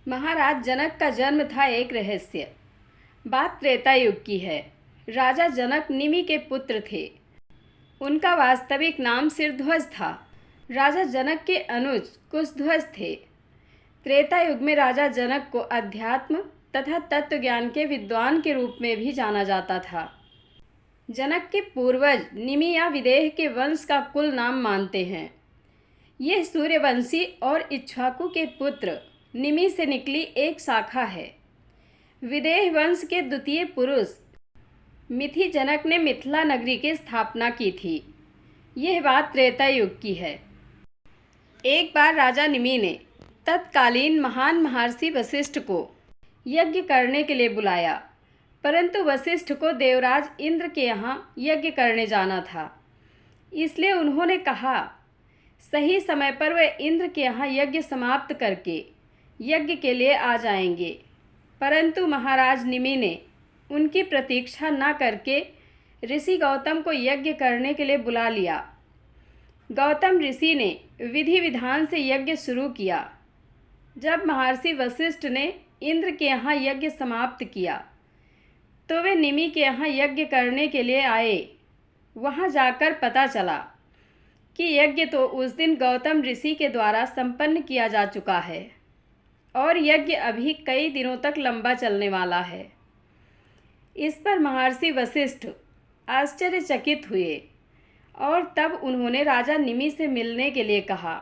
महाराज जनक का जन्म था एक रहस्य। बात त्रेता युग की है। राजा जनक निमि के पुत्र थे। उनका वास्तविक नाम सिरध्वज था। राजा जनक के अनुज कुशध्वज थे। त्रेता युग में राजा जनक को अध्यात्म तथा तत्व ज्ञान के विद्वान के रूप में भी जाना जाता था। जनक के पूर्वज निमि या विदेह के वंश का कुल नाम मानते हैं। यह सूर्यवंशी और इक्ष्वाकु के पुत्र निमि से निकली एक शाखा है। विदेह वंश के द्वितीय पुरुष मिथि जनक ने मिथिला नगरी की स्थापना की थी। यह बात त्रेता युग की है। एक बार राजा निमि ने तत्कालीन महान महर्षि वशिष्ठ को यज्ञ करने के लिए बुलाया, परंतु वशिष्ठ को देवराज इंद्र के यहाँ यज्ञ करने जाना था। इसलिए उन्होंने कहा सही समय पर वे इंद्र के यहाँ यज्ञ समाप्त करके यज्ञ के लिए आ जाएंगे। परंतु महाराज निमि ने उनकी प्रतीक्षा न करके ऋषि गौतम को यज्ञ करने के लिए बुला लिया। गौतम ऋषि ने विधि विधान से यज्ञ शुरू किया। जब महर्षि वशिष्ठ ने इंद्र के यहाँ यज्ञ समाप्त किया तो वे निमि के यहाँ यज्ञ करने के लिए आए। वहाँ जाकर पता चला कि यज्ञ तो उस दिन गौतम ऋषि के द्वारा संपन्न किया जा चुका है और यज्ञ अभी कई दिनों तक लंबा चलने वाला है। इस पर महर्षि वशिष्ठ आश्चर्यचकित हुए और तब उन्होंने राजा निमि से मिलने के लिए कहा,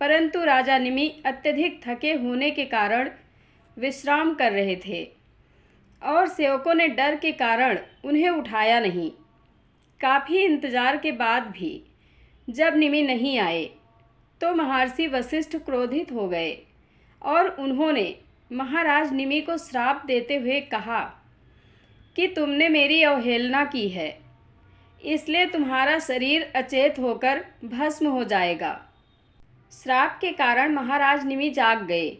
परंतु राजा निमि अत्यधिक थके होने के कारण विश्राम कर रहे थे और सेवकों ने डर के कारण उन्हें उठाया नहीं। काफ़ी इंतजार के बाद भी जब निमि नहीं आए तो महर्षि वशिष्ठ क्रोधित हो गए और उन्होंने महाराज निमि को श्राप देते हुए कहा कि तुमने मेरी अवहेलना की है, इसलिए तुम्हारा शरीर अचेत होकर भस्म हो जाएगा। श्राप के कारण महाराज निमि जाग गए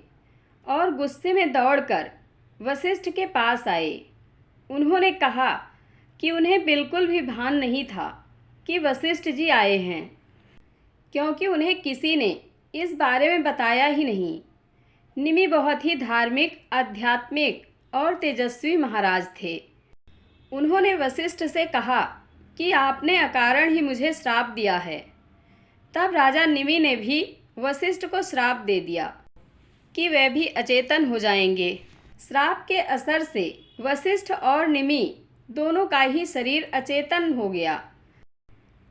और गुस्से में दौड़कर वशिष्ठ के पास आए। उन्होंने कहा कि उन्हें बिल्कुल भी भान नहीं था कि वशिष्ठ जी आए हैं, क्योंकि उन्हें किसी ने इस बारे में बताया ही नहीं। निमि बहुत ही धार्मिक, आध्यात्मिक और तेजस्वी महाराज थे। उन्होंने वशिष्ठ से कहा कि आपने अकारण ही मुझे श्राप दिया है। तब राजा निमि ने भी वशिष्ठ को श्राप दे दिया कि वे भी अचेतन हो जाएंगे। श्राप के असर से वशिष्ठ और निमि दोनों का ही शरीर अचेतन हो गया।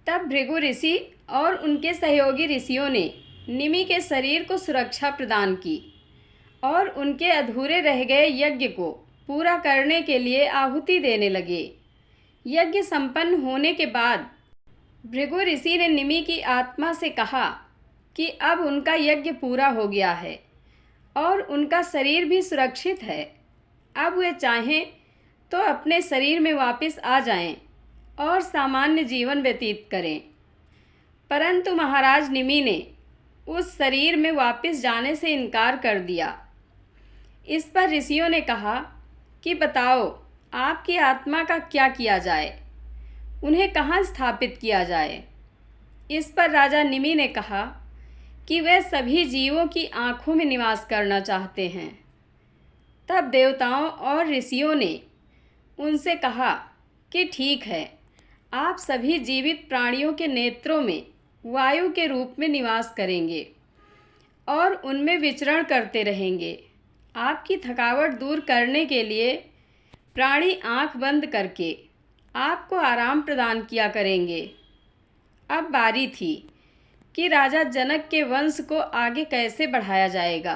तब भृगु ऋषि और उनके सहयोगी ऋषियों ने निमि के शरीर को सुरक्षा प्रदान की और उनके अधूरे रह गए यज्ञ को पूरा करने के लिए आहुति देने लगे। यज्ञ संपन्न होने के बाद भृगु ऋषि ने निमि की आत्मा से कहा कि अब उनका यज्ञ पूरा हो गया है और उनका शरीर भी सुरक्षित है। अब वे चाहें तो अपने शरीर में वापस आ जाएं और सामान्य जीवन व्यतीत करें। परंतु महाराज निमि ने उस शरीर में वापस जाने से इनकार कर दिया। इस पर ऋषियों ने कहा कि बताओ आपकी आत्मा का क्या किया जाए, उन्हें कहाँ स्थापित किया जाए। इस पर राजा निमि ने कहा कि वे सभी जीवों की आँखों में निवास करना चाहते हैं। तब देवताओं और ऋषियों ने उनसे कहा कि ठीक है, आप सभी जीवित प्राणियों के नेत्रों में वायु के रूप में निवास करेंगे और उनमें विचरण करते रहेंगे। आपकी थकावट दूर करने के लिए प्राणी आँख बंद करके आपको आराम प्रदान किया करेंगे। अब बारी थी कि राजा जनक के वंश को आगे कैसे बढ़ाया जाएगा।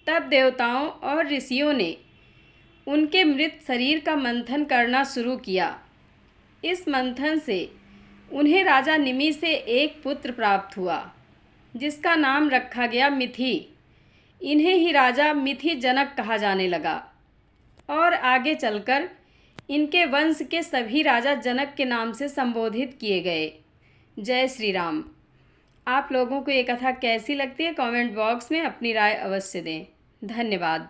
तब देवताओं और ऋषियों ने उनके मृत शरीर का मंथन करना शुरू किया। इस मंथन से उन्हें राजा निमि से एक पुत्र प्राप्त हुआ, जिसका नाम रखा गया मिथि। इन्हें ही राजा मिथि जनक कहा जाने लगा और आगे चलकर इनके वंश के सभी राजा जनक के नाम से संबोधित किए गए। जय श्री राम। आप लोगों को ये कथा कैसी लगती है कमेंट बॉक्स में अपनी राय अवश्य दें। धन्यवाद।